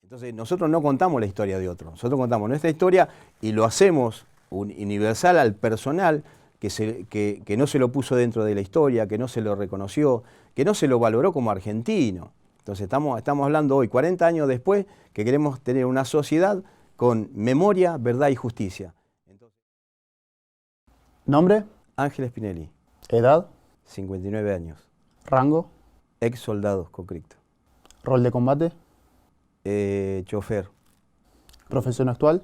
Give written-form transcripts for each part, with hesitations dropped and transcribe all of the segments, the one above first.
Entonces nosotros no contamos la historia de otro, nosotros contamos nuestra historia y lo hacemos universal al personal que no se lo puso dentro de la historia, que no se lo reconoció, que no se lo valoró como argentino. Entonces estamos hablando hoy, 40 años después, que queremos tener una sociedad con memoria, verdad y justicia. Entonces, ¿Nombre? Ángel Spinelli, ¿Edad? 59 años, ¿Rango? ex soldado conscripto, ¿Rol de combate? chofer, ¿Profesión actual?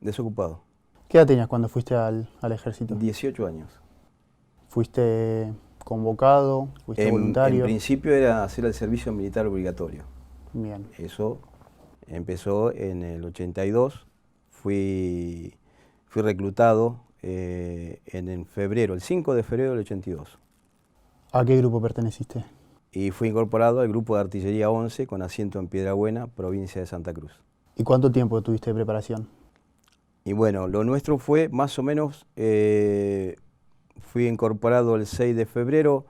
desocupado, ¿Qué edad tenías cuando fuiste al ejército? 18 años. ¿Fuiste convocado? ¿Fuiste En voluntario? principio era hacer el servicio militar obligatorio. Bien. Eso empezó en el 82, fui reclutado en febrero, el 5 de febrero del 82. ¿A qué grupo perteneciste? Y fui incorporado al grupo de artillería 11 con asiento en Piedrabuena, provincia de Santa Cruz. ¿Y cuánto tiempo tuviste de preparación? Y bueno, lo nuestro fue más o menos, fui incorporado el 6 de febrero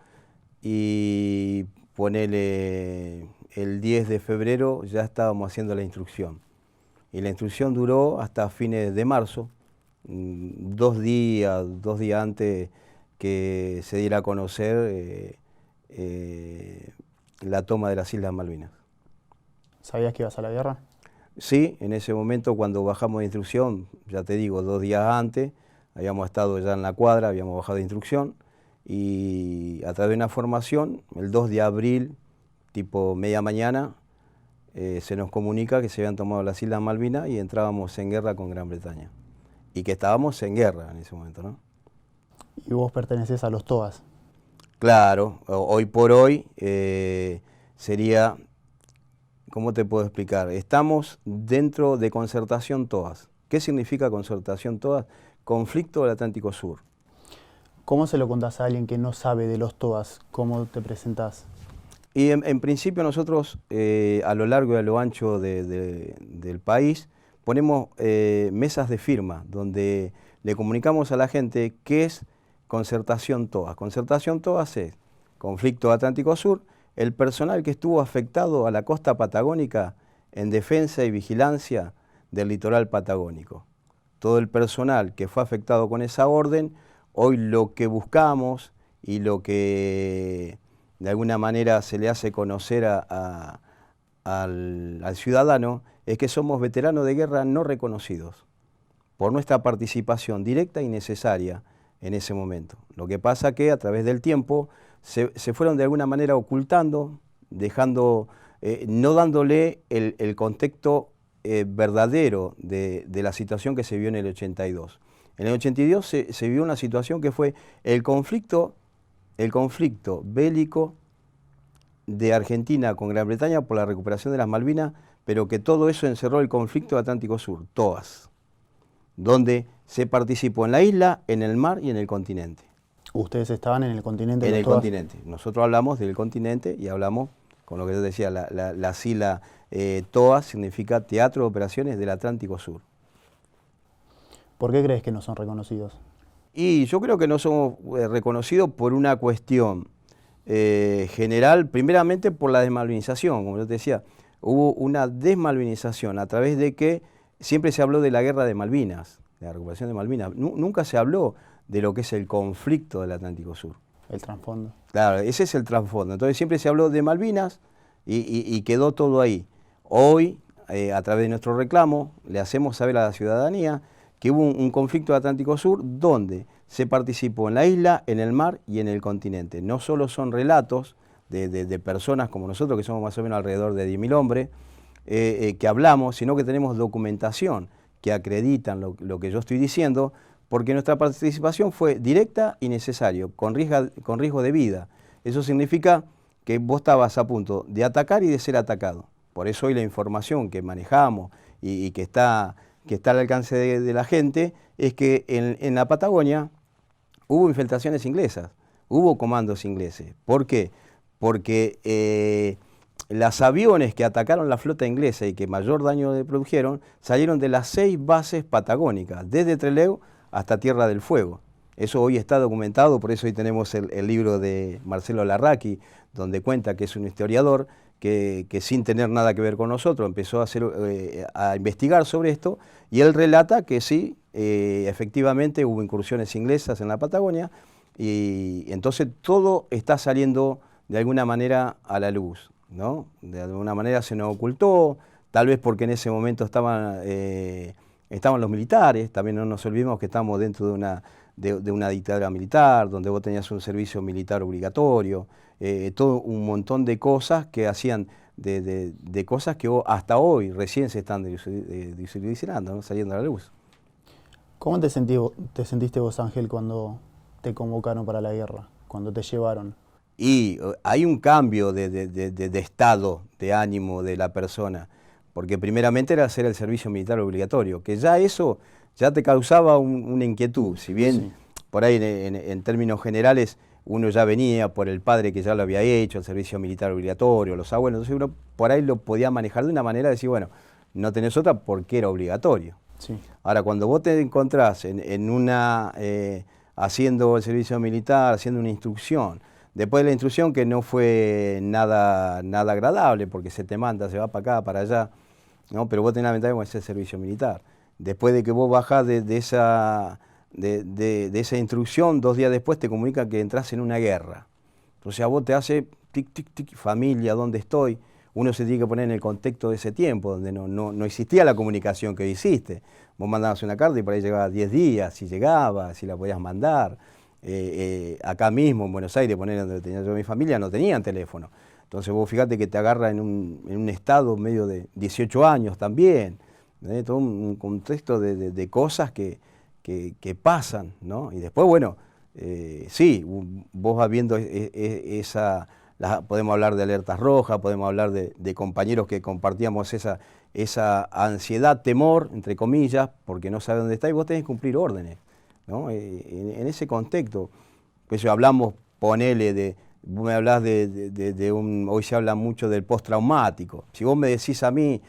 y ponele el 10 de febrero ya estábamos haciendo la instrucción. Y la instrucción duró hasta fines de marzo, 2 días antes que se diera a conocer la toma de las Islas Malvinas. ¿Sabías que ibas a la guerra? Sí, en ese momento cuando bajamos de instrucción, ya te digo, 2 días antes, habíamos estado ya en la cuadra, habíamos bajado de instrucción y a través de una formación, el 2 de abril, tipo media mañana, se nos comunica que se habían tomado las Islas Malvinas y entrábamos en guerra con Gran Bretaña. Y que estábamos en guerra en ese momento, ¿no? ¿Y vos perteneces a los TOAS? Claro, hoy por hoy sería, ¿cómo te puedo explicar? Estamos dentro de Concertación TOAS. ¿Qué significa Concertación TOAS? Conflicto del Atlántico Sur. ¿Cómo se lo contás a alguien que no sabe de los TOAS? ¿Cómo te presentás? Y en principio nosotros a lo largo y a lo ancho del país ponemos mesas de firma donde le comunicamos a la gente qué es Concertación TOAS. Concertación TOAS es Conflicto Atlántico Sur, el personal que estuvo afectado a la costa patagónica en defensa y vigilancia del litoral patagónico. Todo el personal que fue afectado con esa orden, hoy lo que buscamos y lo que de alguna manera se le hace conocer al ciudadano es que somos veteranos de guerra no reconocidos por nuestra participación directa y necesaria en ese momento. Lo que pasa que a través del tiempo se fueron de alguna manera ocultando, dejando, no dándole el contexto verdadero de la situación que se vio en el 82. En el 82 se vivió una situación que fue el conflicto bélico de Argentina con Gran Bretaña por la recuperación de las Malvinas, pero que todo eso encerró el conflicto Atlántico Sur, TOAS, donde se participó en la isla, en el mar y en el continente. ¿Ustedes estaban en el continente? En de el TOAS? continente. Nosotros hablamos del continente y hablamos, con lo que yo decía, la sigla TOAS significa Teatro de Operaciones del Atlántico Sur. ¿Por qué crees que no son reconocidos? Y yo creo que no somos reconocidos por una cuestión general, primeramente por la desmalvinización, como yo te decía, hubo una desmalvinización a través de que siempre se habló de la guerra de Malvinas, de la recuperación de Malvinas, nunca se habló de lo que es el conflicto del Atlántico Sur. El trasfondo. Claro, ese es el trasfondo, entonces siempre se habló de Malvinas y quedó todo ahí. Hoy, a través de nuestro reclamo, le hacemos saber a la ciudadanía que hubo un conflicto del Atlántico Sur donde se participó en la isla, en el mar y en el continente. No solo son relatos de personas como nosotros, que somos más o menos alrededor de 10.000 hombres, que hablamos, sino que tenemos documentación que acreditan lo que yo estoy diciendo, porque nuestra participación fue directa y necesaria, con riesgo de vida. Eso significa que vos estabas a punto de atacar y de ser atacado. Por eso hoy la información que manejamos y que está al alcance de la gente es que en la Patagonia hubo infiltraciones inglesas, hubo comandos ingleses. ¿Por qué? Porque los aviones que atacaron la flota inglesa y que mayor daño le produjeron salieron de las 6 bases patagónicas, desde Trelew hasta Tierra del Fuego. Eso hoy está documentado, por eso hoy tenemos el libro de Marcelo Larraqui, donde cuenta, que es un historiador, que sin tener nada que ver con nosotros empezó a, a investigar sobre esto, y él relata que sí, efectivamente hubo incursiones inglesas en la Patagonia, y entonces todo está saliendo de alguna manera a la luz, ¿no? De alguna manera se nos ocultó, tal vez porque en ese momento estaban los militares, también no nos olvidemos que estamos dentro de una dictadura militar, donde vos tenías un servicio militar obligatorio, todo un montón de cosas que hacían, de cosas que hasta hoy recién se están dilucidando, ¿no? Saliendo a la luz. ¿Cómo te sentiste vos, Ángel, cuando te convocaron para la guerra, cuando te llevaron? Y hay un cambio de estado, de ánimo de la persona, porque primeramente era hacer el servicio militar obligatorio, que ya eso ya te causaba una inquietud, si bien Sí. por ahí en términos generales uno ya venía por el padre que ya lo había hecho, el servicio militar obligatorio, los abuelos, entonces uno por ahí lo podía manejar de una manera de decir, bueno, no tenés otra porque era obligatorio. Sí. Ahora, cuando vos te encontrás haciendo el servicio militar, haciendo una instrucción, después de la instrucción que no fue nada agradable, porque se te manda, se va para acá, para allá, ¿no? Pero vos tenés la ventaja de hacer servicio militar. Después de que vos bajás de esa instrucción, 2 días después te comunica que entras en una guerra. Entonces a vos te hace tic, tic, tic, familia, ¿dónde estoy? Uno se tiene que poner en el contexto de ese tiempo, donde no existía la comunicación que hoy hiciste. Vos mandabas una carta y por ahí llegaba 10 días, si llegaba, si la podías mandar. Acá mismo en Buenos Aires, poner donde tenía yo mi familia, no tenían teléfono. Entonces vos fíjate que te agarra en un estado medio de 18 años también. Todo un contexto de cosas que pasan, ¿no? Y después, bueno, sí, vos vas viendo podemos hablar de alertas rojas, podemos hablar de compañeros que compartíamos esa ansiedad, temor, entre comillas, porque no sabes dónde está y vos tenés que cumplir órdenes, ¿no? En ese contexto, pues hablamos, ponele, vos me hablás hoy se habla mucho del postraumático. Si vos me decís a mí,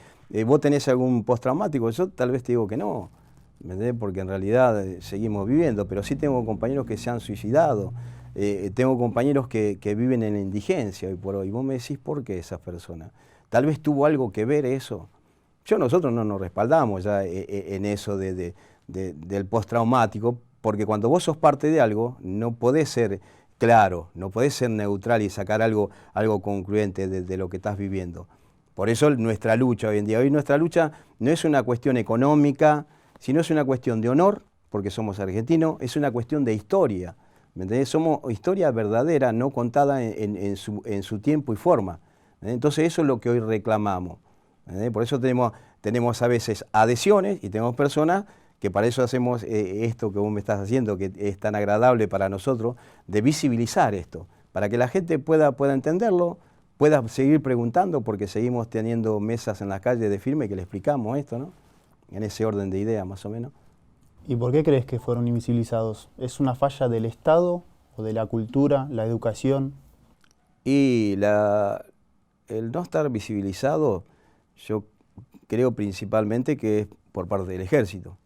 ¿vos tenés algún postraumático? Yo tal vez te digo que no, ¿me entendés? Porque en realidad seguimos viviendo, pero sí tengo compañeros que se han suicidado, tengo compañeros que viven en la indigencia hoy por hoy. Vos me decís, ¿por qué esas personas? Tal vez tuvo algo que ver eso. Nosotros no nos respaldamos ya en eso del postraumático, porque cuando vos sos parte de algo, no podés ser claro, no podés ser neutral y sacar algo concluyente de lo que estás viviendo. Por eso nuestra lucha hoy en día, nuestra lucha no es una cuestión económica, sino es una cuestión de honor, porque somos argentinos, es una cuestión de historia. ¿Me entendés? Somos historia verdadera, no contada en su tiempo y forma. Entonces eso es lo que hoy reclamamos. Por eso tenemos a veces adhesiones y tenemos personas que para eso hacemos esto que vos me estás haciendo, que es tan agradable para nosotros, de visibilizar esto, para que la gente pueda entenderlo, pueda seguir preguntando, porque seguimos teniendo mesas en las calles de firme que le explicamos esto, ¿no? En ese orden de ideas más o menos. ¿Y por qué crees que fueron invisibilizados? ¿Es una falla del Estado o de la cultura, la educación? Y el no estar visibilizado, yo creo principalmente que es por parte del ejército.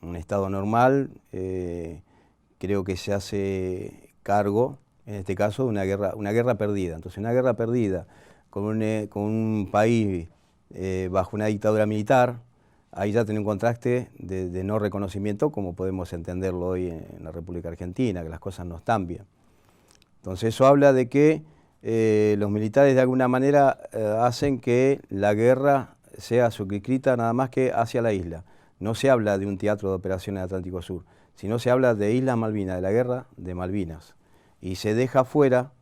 Un Estado normal creo que se hace cargo, en este caso, de una guerra perdida. Entonces, una guerra perdida con un país bajo una dictadura militar, ahí ya tiene un contraste de no reconocimiento, como podemos entenderlo hoy en la República Argentina, que las cosas no están bien. Entonces eso habla de que los militares de alguna manera hacen que la guerra sea circunscrita nada más que hacia la isla. No se habla de un teatro de operaciones del Atlántico Sur, sino se habla de Islas Malvinas, de la guerra de Malvinas. Y se deja fuera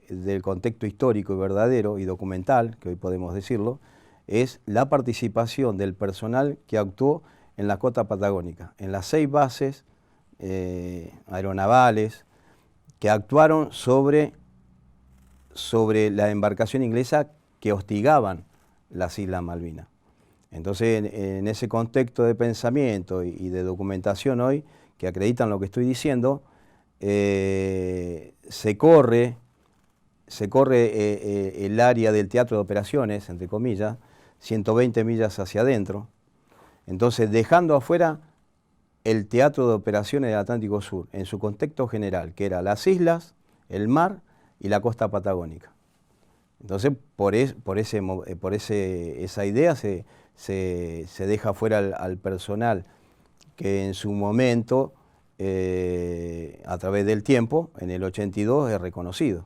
del contexto histórico y verdadero y documental, que hoy podemos decirlo, es la participación del personal que actuó en la costa patagónica, en las 6 bases aeronavales que actuaron sobre la embarcación inglesa que hostigaban las Islas Malvinas. Entonces, en ese contexto de pensamiento y de documentación hoy, que acreditan lo que estoy diciendo, se corre el área del teatro de operaciones, entre comillas, 120 millas hacia adentro, entonces dejando afuera el teatro de operaciones del Atlántico Sur, en su contexto general, que era las islas, el mar y la costa patagónica. Entonces, esa idea se deja fuera al personal que en su momento, a través del tiempo, en el 82 es reconocido.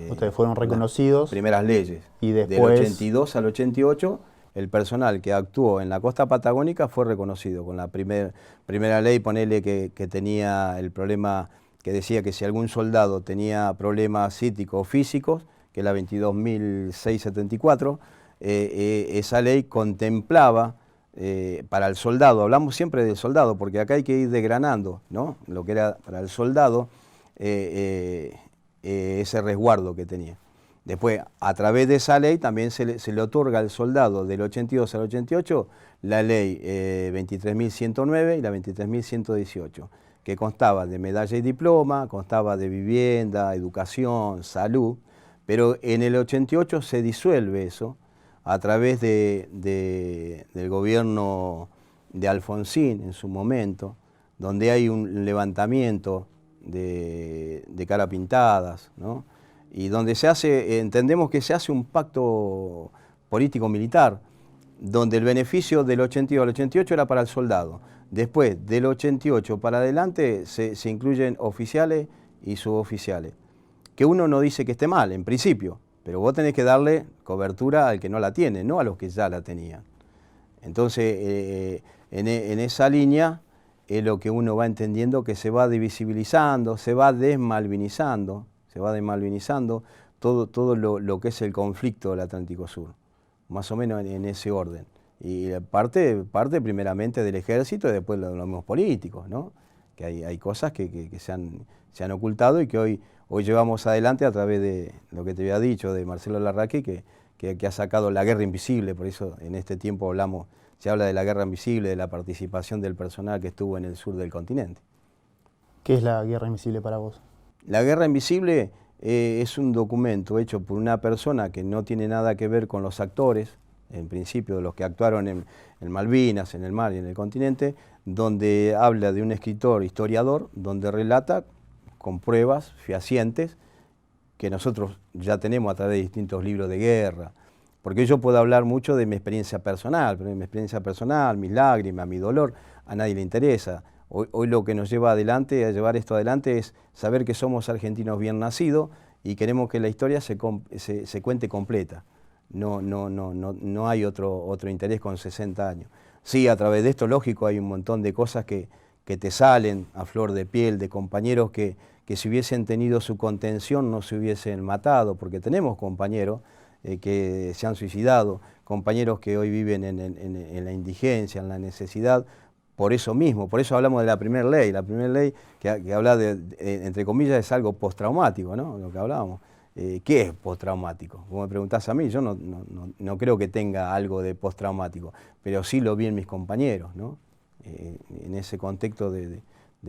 Ustedes fueron reconocidos. Primeras leyes. Y después, del 82 al 88, el personal que actuó en la costa patagónica fue reconocido. Con la primera ley, ponele que tenía el problema, que decía que si algún soldado tenía problemas psíquicos o físicos, que es la 22.674, esa ley contemplaba para el soldado, hablamos siempre del soldado, porque acá hay que ir desgranando, ¿no?, lo que era para el soldado, ese resguardo que tenía. Después, a través de esa ley también se le otorga al soldado del 82 al 88 la ley 23.109 y la 23.118, que constaba de medalla y diploma, constaba de vivienda, educación, salud, pero en el 88 se disuelve eso a través del gobierno de Alfonsín en su momento, donde hay un levantamiento de cara pintadas, ¿no?, y donde se hace, entendemos que se hace un pacto político-militar, donde el beneficio del 82 al 88 era para el soldado. Después, del 88 para adelante, se incluyen oficiales y suboficiales. Que uno no dice que esté mal, en principio, pero vos tenés que darle cobertura al que no la tiene, no a los que ya la tenían. Entonces, en esa línea es lo que uno va entendiendo, que se va divisibilizando, se va desmalvinizando todo lo que es el conflicto del Atlántico Sur, más o menos en ese orden. Y parte primeramente del ejército y después los mismos políticos, ¿no?, que hay cosas que se han ocultado y que hoy llevamos adelante a través de lo que te había dicho, de Marcelo Larraqui, que ha sacado la guerra invisible. Por eso en este tiempo se habla de la guerra invisible, de la participación del personal que estuvo en el sur del continente. ¿Qué es la guerra invisible para vos? La guerra invisible es un documento hecho por una persona que no tiene nada que ver con los actores, en principio de los que actuaron en Malvinas, en el mar y en el continente, donde habla de un escritor, historiador, donde relata con pruebas fehacientes que nosotros ya tenemos a través de distintos libros de guerra. Porque yo puedo hablar mucho de mi experiencia personal, pero mi experiencia personal, mis lágrimas, mi dolor, a nadie le interesa. Hoy lo que nos lleva adelante, a llevar esto adelante, es saber que somos argentinos bien nacidos y queremos que la historia se cuente completa. No hay otro interés con 60 años. Sí, a través de esto, lógico, hay un montón de cosas que te salen a flor de piel, de compañeros que si hubiesen tenido su contención no se hubiesen matado, porque tenemos compañeros que se han suicidado, compañeros que hoy viven en la indigencia, en la necesidad, por eso mismo. Por eso hablamos de la primera ley que habla entre comillas, es algo postraumático, ¿no?, lo que hablábamos. ¿Qué es postraumático? Como me preguntás a mí, yo no creo que tenga algo de postraumático, pero sí lo vi en mis compañeros, ¿no?, en ese contexto de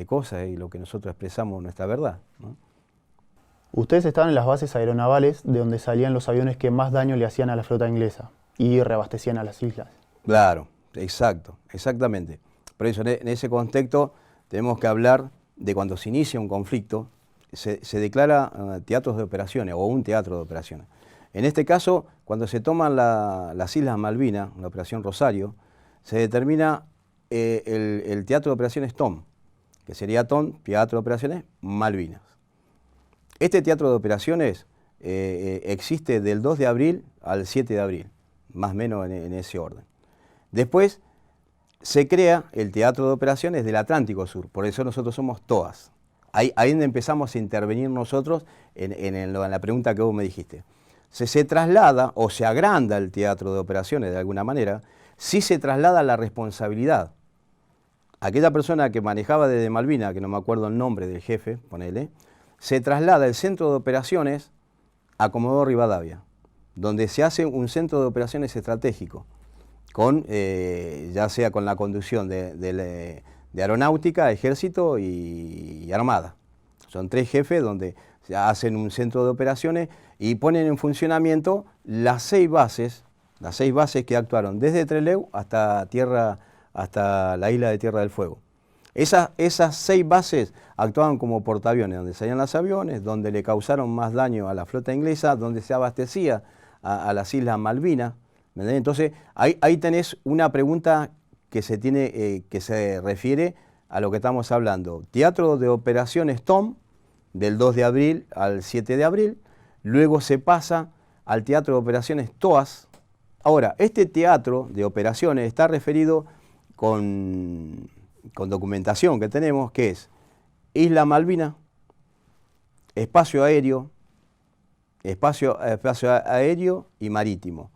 cosas y lo que nosotros expresamos nuestra verdad, ¿no? Ustedes estaban en las bases aeronavales de donde salían los aviones que más daño le hacían a la flota inglesa y reabastecían a las islas. Claro, exactamente. Por eso en ese contexto tenemos que hablar de cuando se inicia un conflicto, se declara teatros de operaciones o un teatro de operaciones. En este caso, cuando se toman las Islas Malvinas, la Operación Rosario, se determina el teatro de operaciones TOM, que sería TOM, Teatro de Operaciones Malvinas. Este teatro de operaciones existe del 2 de abril al 7 de abril, más o menos en ese orden. Después se crea el teatro de operaciones del Atlántico Sur, por eso nosotros somos TOAS. Ahí es donde empezamos a intervenir nosotros en la pregunta que vos me dijiste. Se traslada o se agranda el teatro de operaciones de alguna manera, si se traslada la responsabilidad. Aquella persona que manejaba desde Malvinas, que no me acuerdo el nombre del jefe, ponele, se traslada el centro de operaciones a Comodoro Rivadavia, donde se hace un centro de operaciones estratégico, ya sea con la conducción de aeronáutica, ejército y armada. Son 3 jefes donde se hacen un centro de operaciones y ponen en funcionamiento las 6 bases que actuaron desde Trelew hasta la isla de Tierra del Fuego. Esas 6 bases actuaban como portaaviones, donde salían los aviones, donde le causaron más daño a la flota inglesa, donde se abastecía a las Islas Malvinas. Entonces, ahí tenés una pregunta que se refiere a lo que estamos hablando. Teatro de Operaciones Tom, del 2 de abril al 7 de abril, luego se pasa al Teatro de Operaciones TOAS. Ahora, este teatro de operaciones está referido con documentación que tenemos, que es Isla Malvina, espacio aéreo y marítimo.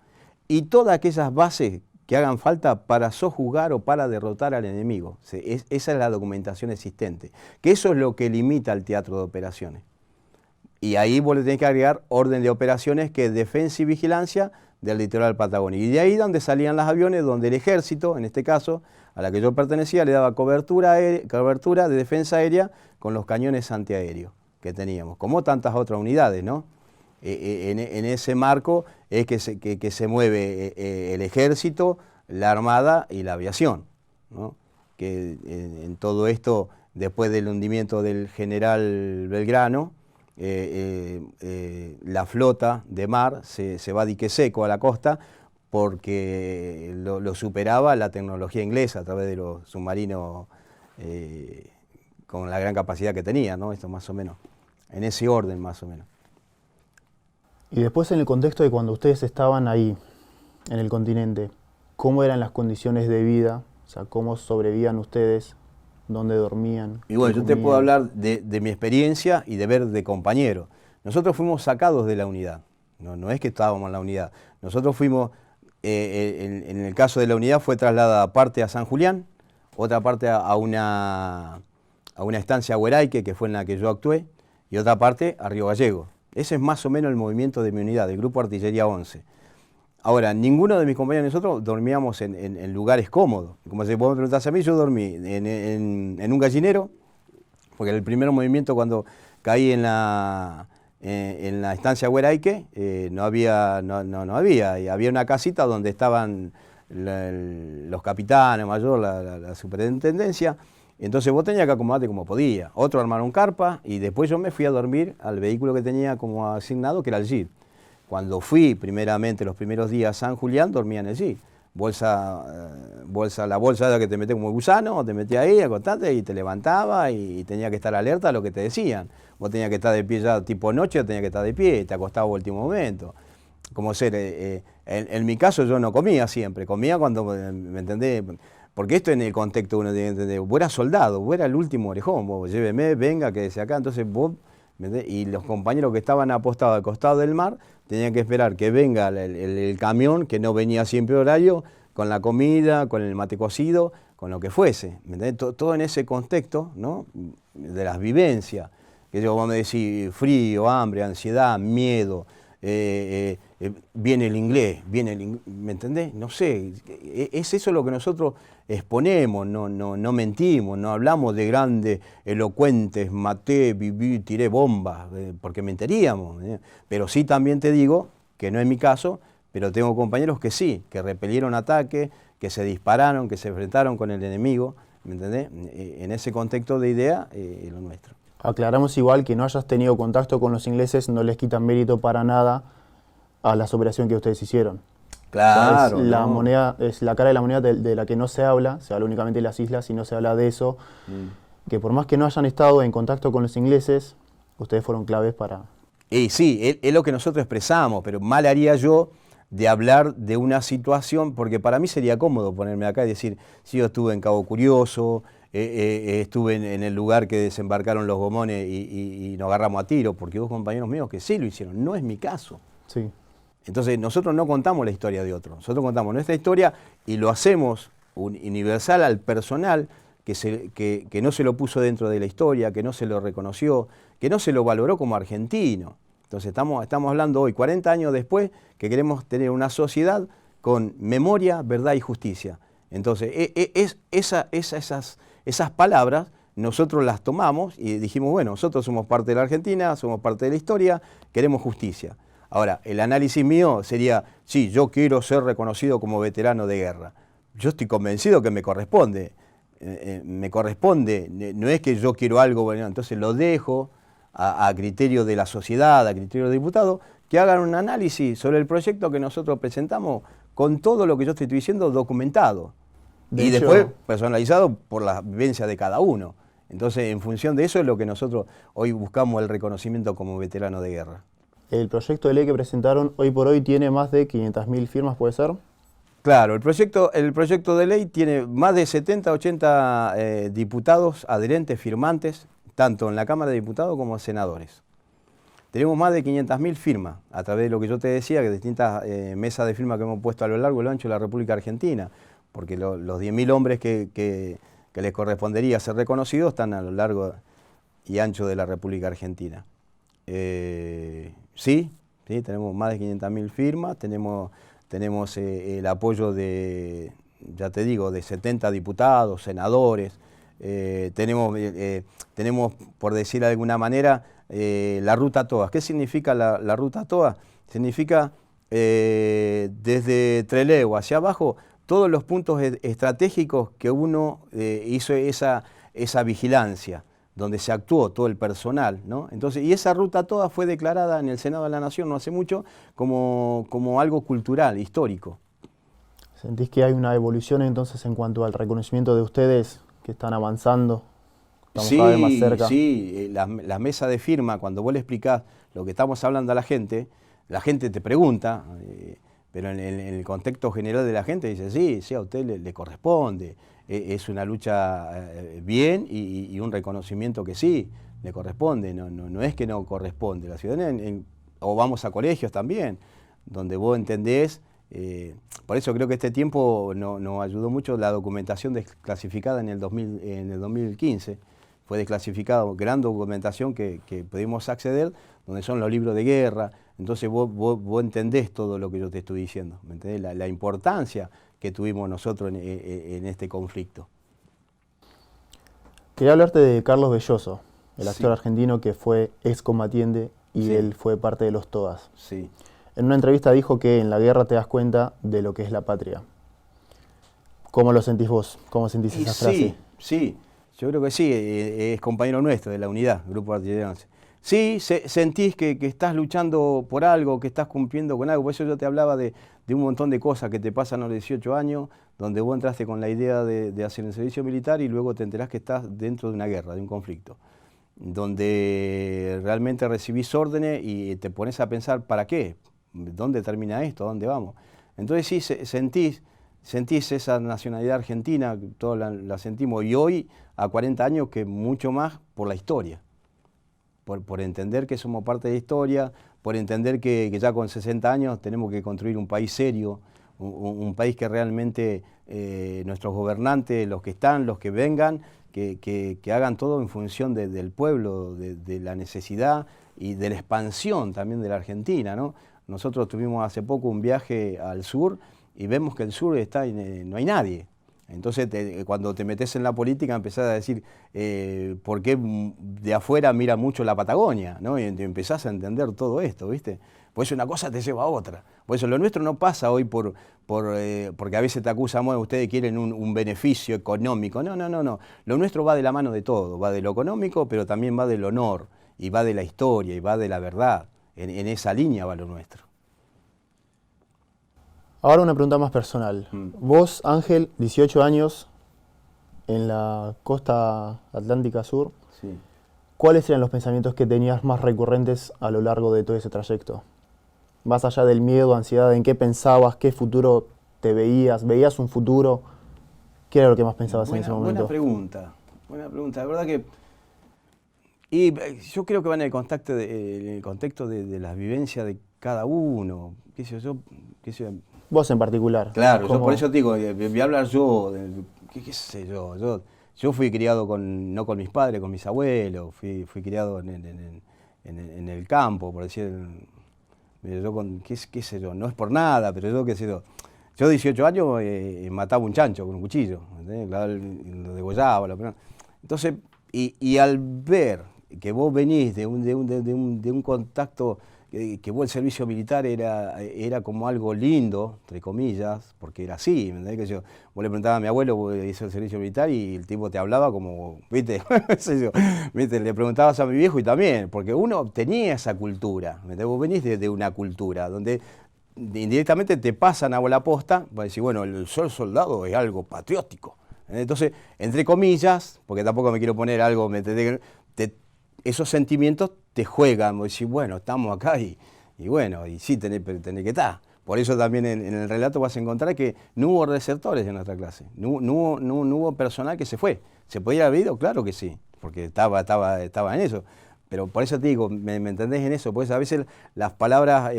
Y todas aquellas bases que hagan falta para sojuzgar o para derrotar al enemigo. Esa es la documentación existente, que eso es lo que limita al teatro de operaciones. Y ahí vos le tenés que agregar orden de operaciones, que es defensa y vigilancia del litoral patagónico. Y de ahí donde salían los aviones, donde el ejército, en este caso, a la que yo pertenecía, le daba cobertura de defensa aérea con los cañones antiaéreos que teníamos, como tantas otras unidades, ¿no? En ese marco es que se mueve el ejército, la armada y la aviación, ¿no? Que en todo esto, después del hundimiento del general Belgrano, la flota de mar se va a dique seco a la costa, porque lo superaba la tecnología inglesa a través de los submarinos con la gran capacidad que tenía, ¿no? Esto más o menos, en ese orden más o menos. Y después, en el contexto de cuando ustedes estaban ahí, en el continente, ¿cómo eran las condiciones de vida? O sea, ¿cómo sobrevivían ustedes? ¿Dónde dormían? Y bueno, yo te puedo hablar de mi experiencia y de ver de compañeros. Nosotros fuimos sacados de la unidad, no es que estábamos en la unidad. Nosotros fuimos, en el caso de la unidad, fue trasladada parte a San Julián, otra parte a una estancia a Hueraique, que fue en la que yo actué, y otra parte a Río Gallego. Ese es más o menos el movimiento de mi unidad, del Grupo Artillería 11. Ahora, ninguno de mis compañeros y nosotros dormíamos en lugares cómodos. Como si vos me preguntás a mí, yo dormí en un gallinero, porque el primer movimiento cuando caí en la estancia Hueraique no había, y había una casita donde estaban los capitanes, mayor, la superintendencia. Entonces vos tenías que acomodarte como podía. Otro armaron carpa y después yo me fui a dormir al vehículo que tenía como asignado, que era el Jeep. Cuando fui primeramente los primeros días a San Julián, dormía en el Jeep. La bolsa que te metés como gusano, te metías ahí, acostate y te levantaba y tenías que estar alerta a lo que te decían. Vos tenías que estar de pie ya tipo noche, tenías que estar de pie, te acostaba a último momento. Como ser, en mi caso yo no comía siempre, comía cuando, ¿me entendés? Porque esto en el contexto uno tiene que entender, vos eras soldado, vos eras el último orejón, vos lléveme, venga, quédese acá, entonces vos, y los compañeros que estaban apostados al costado del mar, tenían que esperar que venga el camión, que no venía siempre horario, con la comida, con el mate cocido, con lo que fuese, ¿me entendés? Todo en ese contexto, ¿no? De las vivencias, que yo, vos me decís, frío, hambre, ansiedad, miedo, viene el inglés, ¿me entendés? No sé, es eso lo que nosotros exponemos, no mentimos, no hablamos de grandes, elocuentes, maté, viví, tiré bombas, porque mentiríamos. Pero sí también te digo, que no es mi caso, pero tengo compañeros que sí, que repelieron ataques, que se dispararon, que se enfrentaron con el enemigo, ¿me entendés? En ese contexto de idea, lo nuestro. Aclaramos igual que no hayas tenido contacto con los ingleses no les quita mérito para nada a las operaciones que ustedes hicieron. Claro. O sea, es la cara de la moneda de la que no se habla únicamente de las islas y no se habla de eso. Que por más que no hayan estado en contacto con los ingleses, ustedes fueron claves para... Sí, es lo que nosotros expresamos, pero mal haría yo de hablar de una situación, porque para mí sería cómodo ponerme acá y decir, sí, yo estuve en Cabo Curioso, estuve en el lugar que desembarcaron los gomones y nos agarramos a tiro, porque hubo compañeros míos que sí lo hicieron, no es mi caso. Sí. Entonces nosotros no contamos la historia de otro, nosotros contamos nuestra historia y lo hacemos universal al personal que no se lo puso dentro de la historia, que no se lo reconoció, que no se lo valoró como argentino. Entonces estamos hablando hoy, 40 años después, que queremos tener una sociedad con memoria, verdad y justicia. Entonces esas palabras nosotros las tomamos y dijimos, bueno, nosotros somos parte de la Argentina, somos parte de la historia, queremos justicia. Ahora, el análisis mío sería, sí, yo quiero ser reconocido como veterano de guerra. Yo estoy convencido que me corresponde. me corresponde, no es que yo quiero algo, bueno, entonces lo dejo a criterio de la sociedad, a criterio de diputados, que hagan un análisis sobre el proyecto que nosotros presentamos con todo lo que yo te estoy diciendo documentado. Y después personalizado por la vivencia de cada uno. Entonces, en función de eso es lo que nosotros hoy buscamos el reconocimiento como veterano de guerra. El proyecto de ley que presentaron hoy por hoy tiene más de 500.000 firmas, ¿puede ser? Claro, el proyecto de ley tiene más de 70, 80 diputados adherentes, firmantes, tanto en la Cámara de Diputados como senadores. Tenemos más de 500.000 firmas, a través de lo que yo te decía, que distintas mesas de firmas que hemos puesto a lo largo y lo ancho de la República Argentina, porque los 10.000 hombres que les correspondería ser reconocidos están a lo largo y ancho de la República Argentina. Sí, tenemos más de 500.000 firmas, tenemos el apoyo de, ya te digo, de 70 diputados, senadores, tenemos, por decir de alguna manera, la Ruta Toa. ¿Qué significa la Ruta Toa? Significa desde Trelew hacia abajo, todos los puntos estratégicos que uno hizo esa vigilancia, donde se actuó todo el personal, ¿no? Entonces, y esa Ruta Toda fue declarada en el Senado de la Nación no hace mucho como algo cultural, histórico. ¿Sentís que hay una evolución entonces en cuanto al reconocimiento de ustedes, que están avanzando? Estamos cada vez más cerca. Sí, la mesa de firma, cuando vos le explicás lo que estamos hablando a la gente te pregunta, pero en el contexto general de la gente dice, sí, a usted le corresponde. Es una lucha bien y un reconocimiento que sí le corresponde, no es que no corresponde. La ciudadanía, o vamos a colegios también, donde vos entendés, por eso creo que este tiempo nos ayudó mucho la documentación desclasificada en el 2015, fue desclasificada, gran documentación que pudimos acceder, donde son los libros de guerra. Entonces vos entendés todo lo que yo te estoy diciendo, ¿me entendés? La importancia que tuvimos nosotros en este conflicto. Quería hablarte de Carlos Belloso, el actor argentino que fue excombatiente y él fue parte de los TOAS. Sí. En una entrevista dijo que en la guerra te das cuenta de lo que es la patria. ¿Cómo lo sentís vos? ¿Cómo sentís esa frase? Sí, yo creo que sí, es compañero nuestro de la unidad, Grupo de Artillería 11. Sí, sentís que estás luchando por algo, que estás cumpliendo con algo. Por eso yo te hablaba de un montón de cosas que te pasan a los 18 años, donde vos entraste con la idea de hacer el servicio militar y luego te enterás que estás dentro de una guerra, de un conflicto, donde realmente recibís órdenes y te pones a pensar, ¿para qué? ¿Dónde termina esto? ¿A dónde vamos? Entonces sí, sentís esa nacionalidad argentina, todos la sentimos, y hoy, a 40 años, que mucho más por la historia. Por entender que somos parte de la historia, por entender que ya con 60 años tenemos que construir un país serio, un país que realmente nuestros gobernantes, los que están, los que vengan, que hagan todo en función del pueblo, de la necesidad y de la expansión también de la Argentina, ¿no? Nosotros tuvimos hace poco un viaje al sur y vemos que el sur no hay nadie. Entonces, cuando te metes en la política, empezás a decir por qué de afuera mira mucho la Patagonia, ¿no? Y empezás a entender todo esto, ¿viste? Pues una cosa te lleva a otra. Por eso lo nuestro no pasa hoy porque a veces te acusan, bueno, ustedes quieren un beneficio económico. No. Lo nuestro va de la mano de todo. Va de lo económico, pero también va del honor, y va de la historia, y va de la verdad. En esa línea va lo nuestro. Ahora una pregunta más personal. Vos, Ángel, 18 años, en la costa atlántica sur, Sí. ¿Cuáles eran los pensamientos que tenías más recurrentes a lo largo de todo ese trayecto? Más allá del miedo, ansiedad, ¿en qué pensabas? ¿Qué futuro te veías? ¿Veías un futuro? ¿Qué era lo que más pensabas en ese momento? Buena pregunta. La verdad que... Y yo creo que va en el contexto de las vivencias de cada uno. ¿Qué sé yo? Vos en particular. Claro, yo por eso te digo, voy a hablar yo, qué sé yo. Yo fui criado no con mis padres, con mis abuelos, fui criado en el campo, por decir, qué sé yo, no es por nada, pero yo qué sé yo. Yo 18 años mataba un chancho con un cuchillo, lo degollaba. Entonces, y al ver que vos venís de un contacto que vos el servicio militar era como algo lindo, entre comillas, porque era así, ¿me entendés? Vos le preguntabas a mi abuelo, vos hizo el servicio militar y el tipo te hablaba como, ¿viste? ¿Viste? Le preguntabas a mi viejo y también, porque uno tenía esa cultura, ¿me entendés? Vos venís de una cultura donde indirectamente te pasan a vos la posta, para decir, bueno, el ser soldado es algo patriótico. Entonces, entre comillas, porque tampoco me quiero poner algo, ¿me entendés? Esos sentimientos te juegan, vos decís, bueno, estamos acá y bueno, y sí tenés que estar. Por eso también en el relato vas a encontrar que no hubo desertores en nuestra clase, no hubo personal que se fue. ¿Se podía haber ido? Claro que sí, porque estaba en eso. Pero por eso te digo, ¿me entendés en eso? Pues a veces las palabras,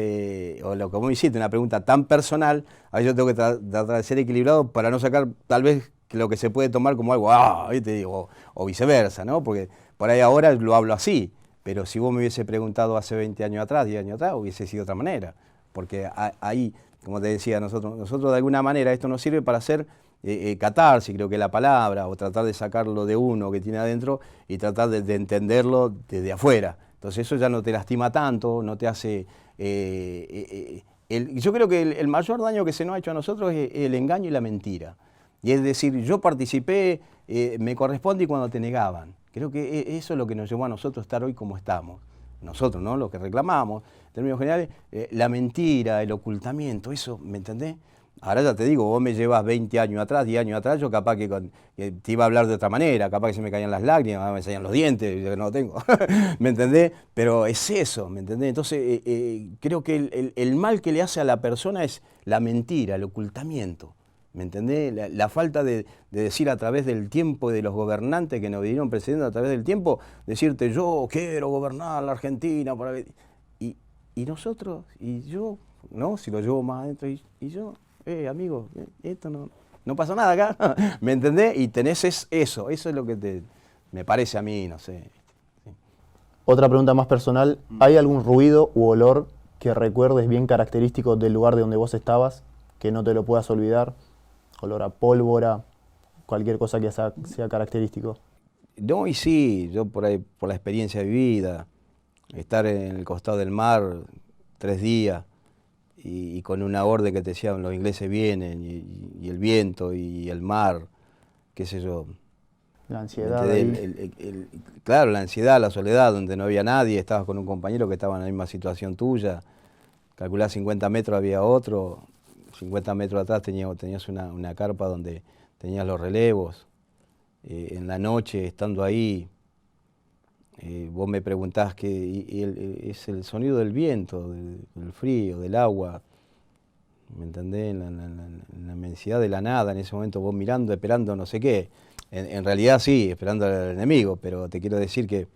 o lo que vos me hiciste, una pregunta tan personal, a veces yo tengo que tratar de ser equilibrado para no sacar tal vez lo que se puede tomar como algo, ¿viste? O viceversa, ¿no? Porque por ahí ahora lo hablo así, pero si vos me hubiese preguntado hace 20 años atrás, 10 años atrás, hubiese sido de otra manera. Porque ahí, como te decía, nosotros de alguna manera esto nos sirve para hacer catarsis, creo que es la palabra, o tratar de sacarlo de uno que tiene adentro y tratar de entenderlo desde afuera. Entonces eso ya no te lastima tanto, no te hace... yo creo que el mayor daño que se nos ha hecho a nosotros es el engaño y la mentira. Y es decir, yo participé, me corresponde y cuando te negaban. Creo que eso es lo que nos llevó a nosotros a estar hoy como estamos. Nosotros, ¿no? Lo que reclamamos, en términos generales, la mentira, el ocultamiento, eso, ¿me entendés? Ahora ya te digo, vos me llevas 20 años atrás, 10 años atrás, yo capaz que te iba a hablar de otra manera, capaz que se me caían las lágrimas, me salían los dientes, yo no lo tengo, ¿me entendés? Pero es eso, ¿me entendés? Entonces, creo que el mal que le hace a la persona es la mentira, el ocultamiento. ¿Me entendés? La falta de decir a través del tiempo y de los gobernantes que nos vinieron precediendo a través del tiempo, decirte yo quiero gobernar la Argentina, y nosotros, y yo, ¿no? Si lo llevo más adentro, y yo, amigo, esto no pasa nada acá, ¿me entendés? Y tenés eso es lo que me parece a mí, no sé. Sí. Otra pregunta más personal, ¿hay algún ruido u olor que recuerdes bien característico del lugar de donde vos estabas, que no te lo puedas olvidar? Olor a pólvora, cualquier cosa que sea característico. No, y sí, yo por ahí, por la experiencia vivida, estar en el costado del mar 3 días y con una orden que te decían los ingleses vienen y el viento y el mar, qué sé yo. La ansiedad ahí. Claro, la ansiedad, la soledad, donde no había nadie, estabas con un compañero que estaba en la misma situación tuya, calculás 50 metros había otro, 50 metros atrás tenías una carpa donde tenías los relevos. En la noche, estando ahí, vos me preguntás es el sonido del viento, del frío, del agua, ¿me entendés? En la inmensidad de la nada, en ese momento vos mirando, esperando no sé qué. En realidad sí, esperando al enemigo, pero te quiero decir que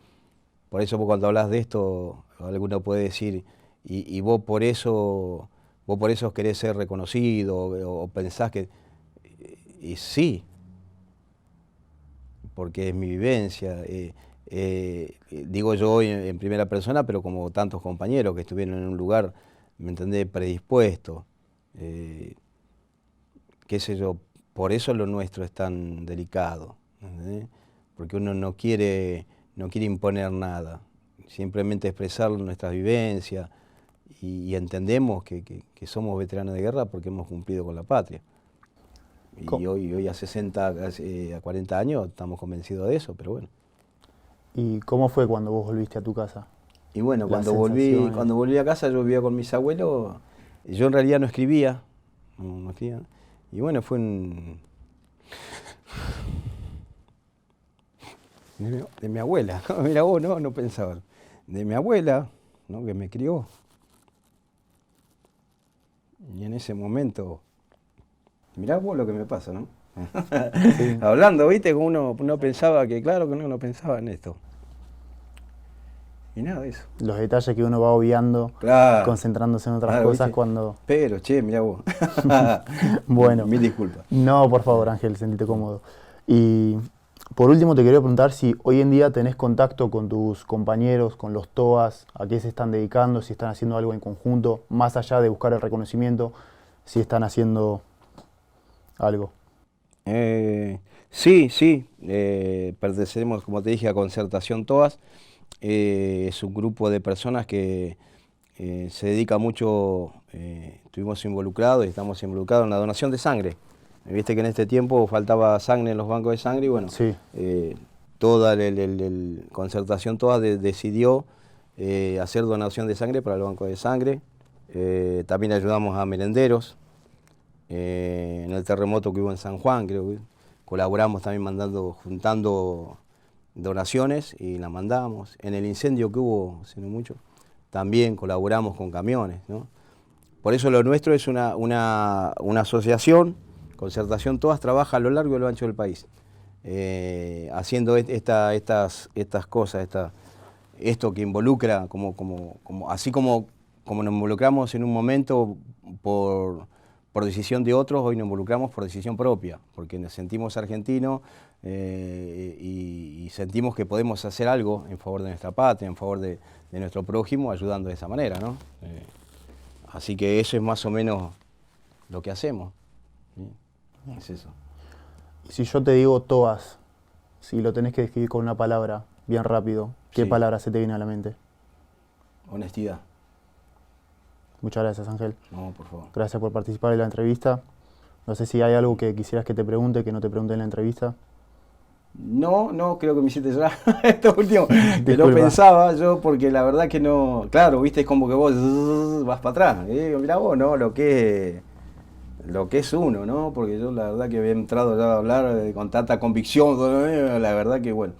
por eso vos cuando hablas de esto, alguno puede decir, y vos por eso querés ser reconocido o pensás que... Y sí, porque es mi vivencia. Digo yo hoy en primera persona, pero como tantos compañeros que estuvieron en un lugar, ¿me entendés?, predispuesto. Qué sé yo, por eso lo nuestro es tan delicado, ¿entendés? Porque uno no quiere imponer nada, simplemente expresar nuestras vivencias y entendemos que somos veteranos de guerra porque hemos cumplido con la patria. Y hoy a 60, a 40 años estamos convencidos de eso, pero bueno. ¿Y cómo fue cuando vos volviste a tu casa? Y bueno, cuando volví a casa yo vivía con mis abuelos, yo en realidad no escribía, no escribía, y bueno, fue de mi abuela, mira vos, no pensaba, de mi abuela, ¿no?, que me crió. Y en ese momento, mirá vos lo que me pasa, ¿no? Sí. Hablando, viste, como uno pensaba que, claro que uno no pensaba en esto. Y nada de eso. Los detalles que uno va obviando, claro, concentrándose en otras cosas, ¿viste? Cuando... Pero, che, mirá vos. Bueno. Mil disculpas. No, por favor, Ángel, sentite cómodo. Y por último te quería preguntar si hoy en día tenés contacto con tus compañeros, con los TOAS, a qué se están dedicando, si están haciendo algo en conjunto, más allá de buscar el reconocimiento, si están haciendo algo. Sí, pertenecemos, como te dije, a Concertación TOAS. Es un grupo de personas que se dedica mucho, estuvimos involucrados y estamos involucrados en la donación de sangre. Viste que en este tiempo faltaba sangre en los bancos de sangre y bueno, Sí. toda Concertación toda decidió hacer donación de sangre para el banco de sangre. También ayudamos a merenderos. En el terremoto que hubo en San Juan, creo que colaboramos también juntando donaciones y las mandamos. En el incendio que hubo hace no mucho, también colaboramos con camiones, ¿no? Por eso lo nuestro es una asociación, Concertación Todas, trabaja a lo largo y lo ancho del país, haciendo estas cosas, esto que involucra, así como nos involucramos en un momento por decisión de otros, hoy nos involucramos por decisión propia, porque nos sentimos argentinos y sentimos que podemos hacer algo en favor de nuestra patria, en favor de nuestro prójimo, ayudando de esa manera, ¿no? Así que eso es más o menos lo que hacemos. ¿Sí? Es eso. Si yo te digo Toas, si lo tenés que describir con una palabra, bien rápido, ¿qué Sí. palabra se te viene a la mente? Honestidad. Muchas gracias, Ángel. No, por favor. Gracias por participar en la entrevista. No sé si hay algo que quisieras que te pregunte, que no te pregunté en la entrevista. No, creo que me hiciste llorar esto último. Que lo Disculpa. pensaba yo, porque la verdad que no. Claro, viste, es como que vos vas para atrás. Mirá vos, ¿no? Lo que es uno, ¿no? Porque yo la verdad que había entrado ya a hablar con tanta convicción, la verdad que bueno,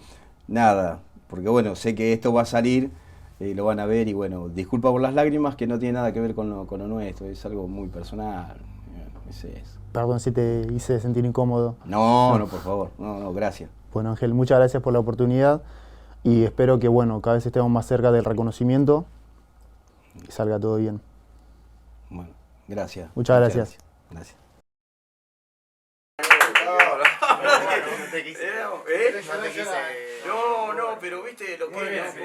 nada. Porque bueno, sé que esto va a salir y lo van a ver y bueno, disculpa por las lágrimas que no tiene nada que ver con lo nuestro, es algo muy personal. Es eso. Perdón si te hice sentir incómodo. No, por favor, no, gracias. Bueno, Ángel, muchas gracias por la oportunidad y espero que, bueno, cada vez estemos más cerca del reconocimiento y salga todo bien. Bueno, gracias. Muchas gracias. Gracias. No, pero viste lo que es,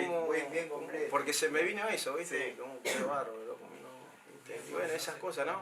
porque se me vino eso, viste, como que bárbaro, y bueno, esas cosas, ¿no?